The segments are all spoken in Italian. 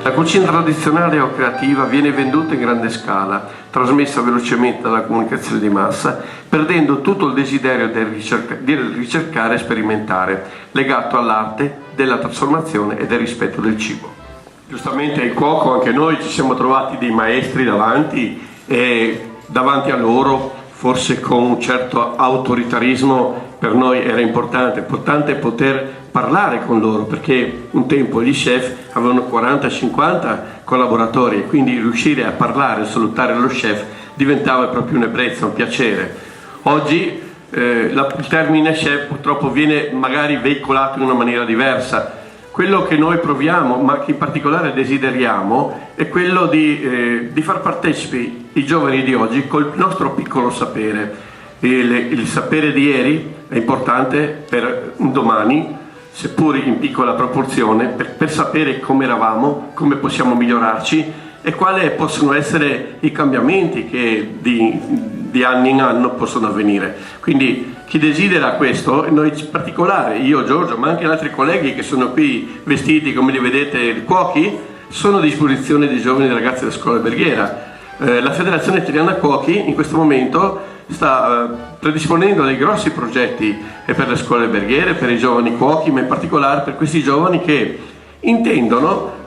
La cucina tradizionale o creativa viene venduta in grande scala, trasmessa velocemente dalla comunicazione di massa, perdendo tutto il desiderio del ricercare e sperimentare, legato all'arte della trasformazione e del rispetto del cibo. Giustamente il cuoco, anche noi ci siamo trovati dei maestri davanti e davanti a loro, forse con un certo autoritarismo, per noi era importante poter parlare con loro, perché un tempo gli chef avevano 40-50 collaboratori e quindi riuscire a parlare, a salutare lo chef diventava proprio un'ebbrezza, un piacere. Oggi il termine chef purtroppo viene magari veicolato in una maniera diversa. Quello che noi proviamo, ma che in particolare desideriamo, è quello di far partecipi i giovani di oggi col nostro piccolo sapere. Il sapere di ieri è importante per un domani, seppur in piccola proporzione, per sapere come eravamo, come possiamo migliorarci e quali possono essere i cambiamenti che di anno in anno possono avvenire. Quindi chi desidera questo, noi in particolare, io, Giorgio, ma anche altri colleghi che sono qui vestiti, come li vedete, cuochi, sono a disposizione dei giovani e dei ragazzi della scuola alberghiera. La Federazione Italiana Cuochi in questo momento sta predisponendo dei grossi progetti per le scuole alberghiere, per i giovani cuochi, ma in particolare per questi giovani che intendono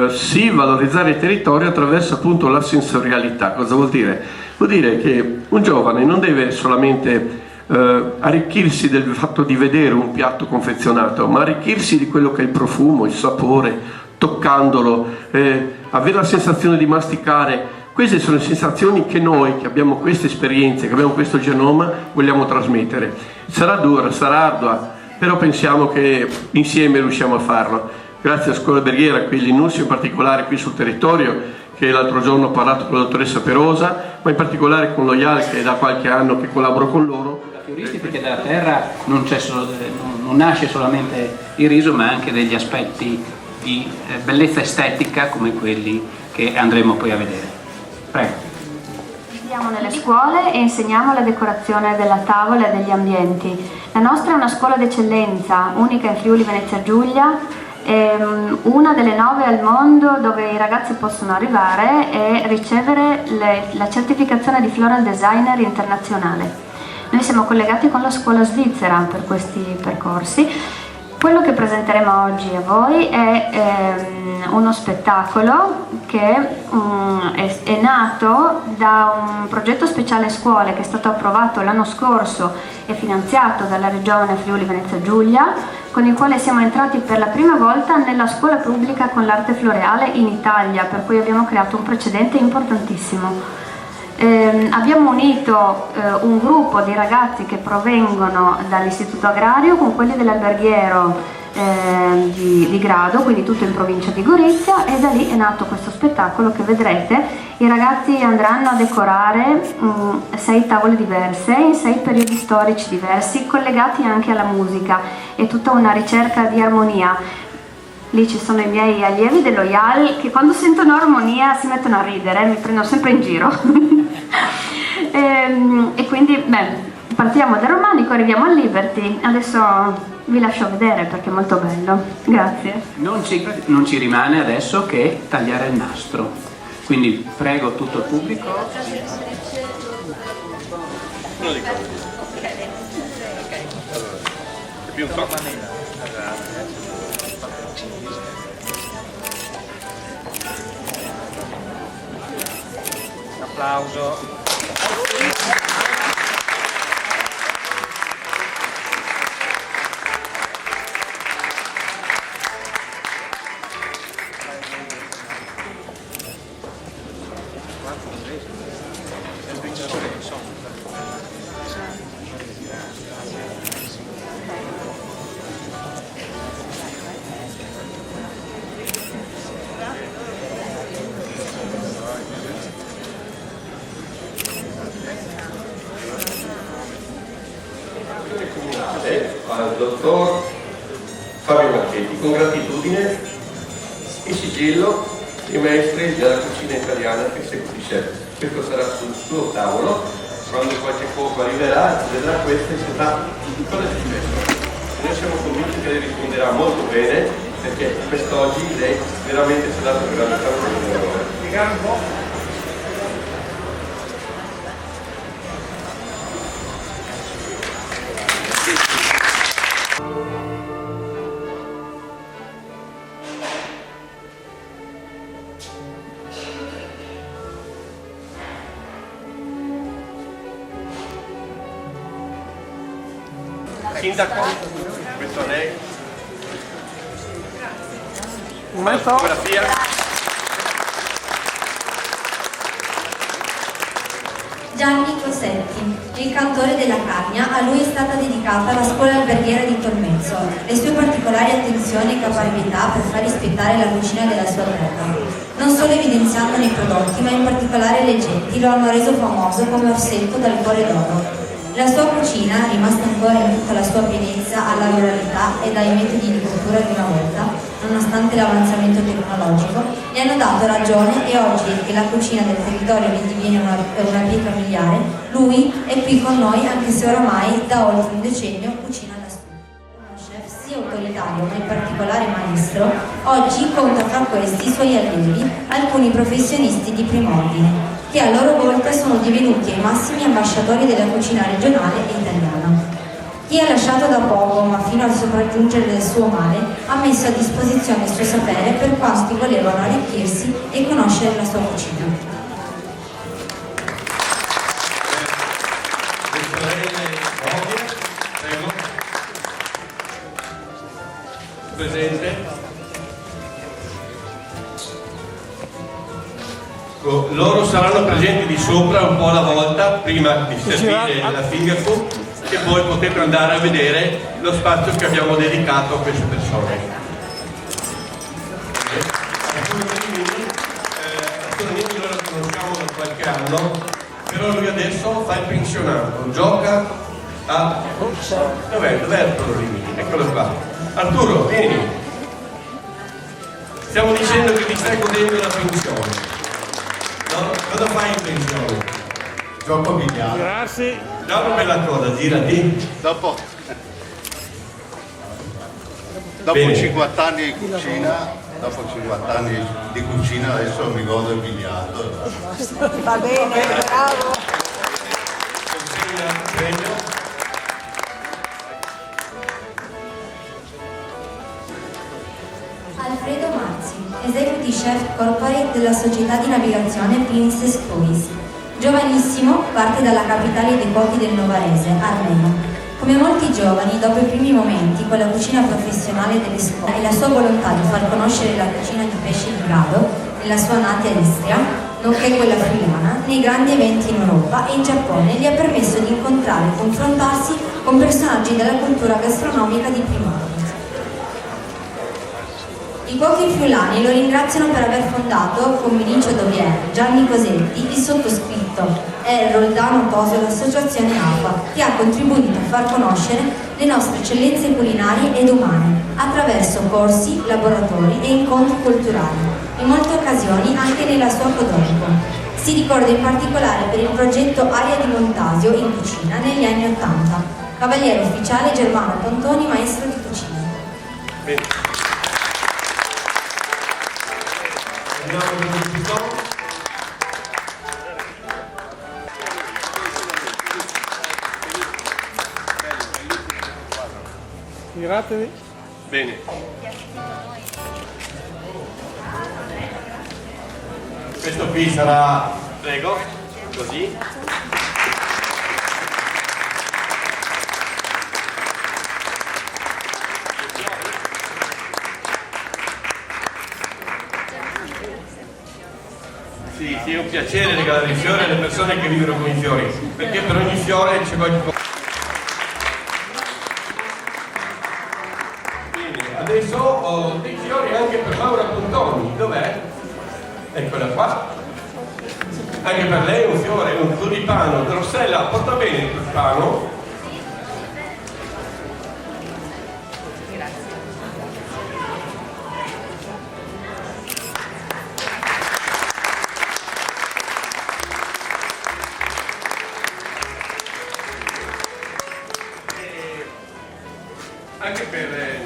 sì valorizzare il territorio attraverso appunto la sensorialità. Cosa vuol dire? Vuol dire che un giovane non deve solamente arricchirsi del fatto di vedere un piatto confezionato, ma arricchirsi di quello che è il profumo, il sapore, toccandolo, avere la sensazione di masticare. Queste sono le sensazioni che noi, che abbiamo queste esperienze, che abbiamo questo genoma, vogliamo trasmettere. Sarà dura, sarà ardua, però pensiamo che insieme riusciamo a farlo. Grazie a Scuola Alberghiera, qui l'Innunzio in particolare qui sul territorio, che l'altro giorno ho parlato con la dottoressa Perosa, ma in particolare con lo IAL, che è da qualche anno che collaboro con loro. Fioristi, perché dalla terra non nasce solamente il riso, ma anche degli aspetti di bellezza estetica come quelli che andremo poi a vedere. Prego. Viviamo nelle scuole e insegniamo la decorazione della tavola e degli ambienti. La nostra è una scuola d'eccellenza, unica in Friuli Venezia Giulia, una delle 9 al mondo dove i ragazzi possono arrivare e ricevere la certificazione di Floral Designer internazionale. Noi siamo collegati con la scuola svizzera per questi percorsi. Quello che presenteremo oggi a voi è uno spettacolo che è nato da un progetto speciale scuole che è stato approvato l'anno scorso e finanziato dalla Regione Friuli Venezia Giulia, con il quale siamo entrati per la prima volta nella scuola pubblica con l'arte floreale in Italia, per cui abbiamo creato un precedente importantissimo. Abbiamo unito un gruppo di ragazzi che provengono dall'istituto agrario con quelli dell'alberghiero di Grado, quindi tutto in provincia di Gorizia, e da lì è nato questo spettacolo che vedrete. I ragazzi andranno a decorare 6 tavole diverse in 6 periodi storici diversi, collegati anche alla musica. È tutta una ricerca di armonia. Lì ci sono i miei allievi dello IAL che quando sentono armonia si mettono a ridere, mi prendono sempre in giro. E quindi partiamo dal Romanico, arriviamo al Liberty. Adesso vi lascio vedere perché è molto bello. Grazie. Non ci rimane adesso che tagliare il nastro, quindi prego tutto il pubblico. Applauso. Al dottor Fabio Marchetti, con gratitudine il sigillo dei maestri della cucina italiana che seguisce. Questo sarà sul suo tavolo, quando qualche cuoco arriverà, vedrà questo e si sarà cosa è successo. Noi siamo convinti che lei risponderà molto bene perché quest'oggi lei veramente si è dato un grande lavoro. Spiegare un po'. Sindaco, questo a lei. Un momento. Fotografia. Gianni Cosetti, il cantore della Carnia, a lui è stata dedicata la scuola alberghiera di Tolmezzo. Le sue particolari attenzioni e caparbietà per far rispettare la cucina della sua terra, non solo evidenziandone i prodotti, ma in particolare le genti, lo hanno reso famoso come orsetto dal cuore d'oro. La sua cucina, rimasta ancora in tutta la sua pienezza alla ruralità e dai metodi di cottura di una volta, nonostante l'avanzamento tecnologico, gli hanno dato ragione e oggi che la cucina del territorio ne diviene una pietra miliare, lui è qui con noi anche se oramai da oltre un decennio cucina da studio. Uno chef sia autoritario ma in particolare maestro, oggi conta fra questi i suoi allievi, alcuni professionisti di primo ordine, che a loro volta sono divenuti i massimi ambasciatori della cucina regionale e italiana. Chi ha lasciato da poco, ma fino al sopraggiungere del suo male, ha messo a disposizione il suo sapere per quanti volevano arricchirsi e conoscere la sua cucina. Presente. Loro saranno presenti di sopra un po' alla volta prima di servire la finger-food, e poi potete andare a vedere lo spazio che abbiamo dedicato a queste persone. Arturo Nini noi lo conosciamo da qualche anno, però lui adesso fa il pensionato, gioca a... Dov'è Arturo Nini? Eccolo qua. Arturo, vieni. Stiamo dicendo che ti stai godendo la pensione. No? Cosa fai in pensione? Gioco a biliardo. Grazie. Già una bella cosa, girati. Dopo Bene. 50 anni di cucina, adesso mi godo il biliardo. Va bene, bravo. Consegna il premio. Alfredo Mazzi, Executive Chef Corporate della società di navigazione Princess Cruises. Giovanissimo, parte dalla capitale dei cuochi del Novarese, Armeno. Come molti giovani, dopo i primi momenti con la cucina professionale delle scuole e la sua volontà di far conoscere la cucina di pesce di grado nella sua natia Istria, nonché quella friulana, nei grandi eventi in Europa e in Giappone, gli ha permesso di incontrare e confrontarsi con personaggi della cultura gastronomica di primo ordine. I cuochi friulani lo ringraziano per aver fondato, con Vinicio Dovier, Gianni Cosetti, il sottoscritto e Roldano Toso l'associazione AFA, che ha contribuito a far conoscere le nostre eccellenze culinarie ed umane attraverso corsi, laboratori e incontri culturali, in molte occasioni anche nella sua Codonico. Si ricorda in particolare per il progetto Aria di Montasio in cucina negli anni '80, cavaliere ufficiale Germano Pontoni, maestro di cucina. Bene. Andiamo con il piton. Giratevi. Bene. Questo qui sarà, prego, così. Sì, è un piacere regalare i fiori alle persone che vivono con i fiori, perché per ogni fiore c'è qualcosa. Bene, adesso ho dei fiori anche per Laura Pontoni, dov'è? Eccola qua. Anche per lei un fiore, un tulipano. Rossella, porta bene il tulipano. Anche per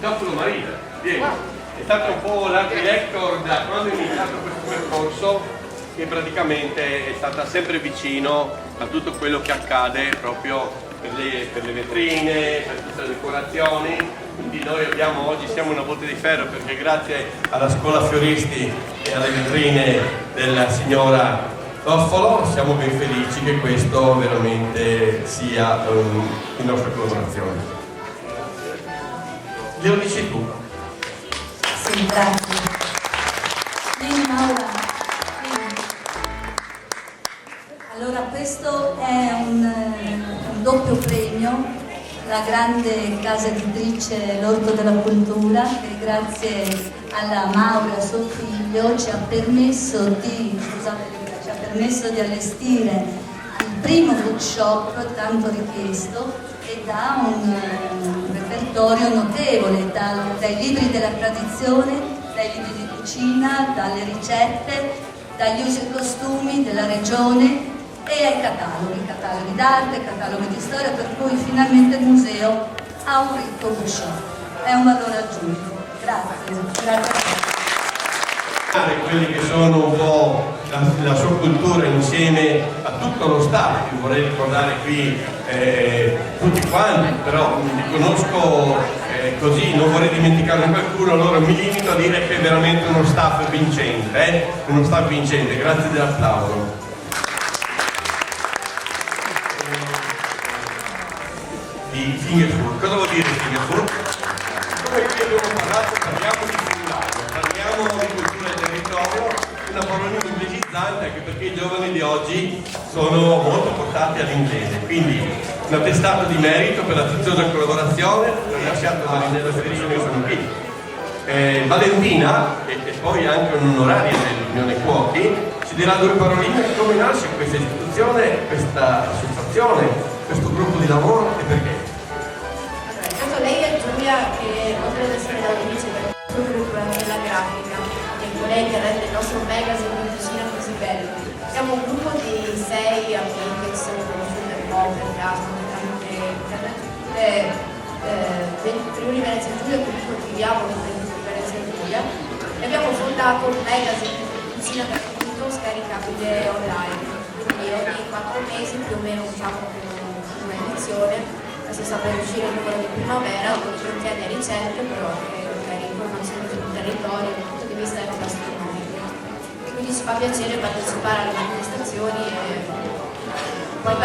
Giacomo Marina, vieni. È stato un po' l'art director da quando è iniziato questo percorso, che praticamente è stata sempre vicino a tutto quello che accade proprio per le vetrine, per tutte le decorazioni. Quindi noi oggi siamo una botte di ferro perché grazie alla scuola fioristi e alle vetrine della signora Toffolo siamo ben felici che questo veramente sia in nostra collaborazione. Glielo dici tu? Sì, grazie. Vieni Maura. Vieni. Allora, questo è un doppio premio, la grande casa editrice L'Orto della Cultura, che grazie alla Maura, suo figlio, ci ha permesso di allestire il primo bookshop tanto richiesto e da un repertorio notevole, dai libri della tradizione, dai libri di cucina, dalle ricette, dagli usi e costumi della regione e ai cataloghi d'arte, cataloghi di storia, per cui finalmente il museo ha un ricco bookshop. È un valore aggiunto. Grazie. Grazie. Quelli che sono un po' la sua cultura insieme a tutto lo staff, che vorrei ricordare qui tutti quanti, però li conosco così, non vorrei dimenticare qualcuno, allora mi limito a dire che è veramente uno staff vincente, grazie dell'applauso. Di Fingerfood, cosa vuol dire Fingerfood? Come qui abbiamo parlato, parliamo di friulato, parliamo di cultura del territorio, una parolina inglesizzante anche perché i giovani di oggi sono molto portati all'inglese, quindi un attestato di merito per la preziosa collaborazione, ringraziato Marinella Federico che sono qui. Valentina, e poi anche un'onoraria dell'Unione Cuochi, ci dirà due paroline di come nasce questa istituzione, questa associazione, questo gruppo di lavoro e perché. Intanto lei è Giulia, che oltre ad essere l'autrice del nostro gruppo è anche la grafica, che è colei che rende il nostro magazine di cucina così bello. Siamo un gruppo di 6 amiche che sono conosciute un po' per caso, tramite internet, Friuli Venezia Giulia, comunque viviamo in Friuli Venezia Giulia, e abbiamo fondato un magazine di cucina gratuito scaricabile online. Quindi ogni 4 mesi più o meno facciamo un'edizione. Adesso sta per uscire il numero di primavera, dove contiene ricette, però anche informazioni sul territorio dal punto di vista gastronomico. Quindi ci fa piacere partecipare alle manifestazioni e poi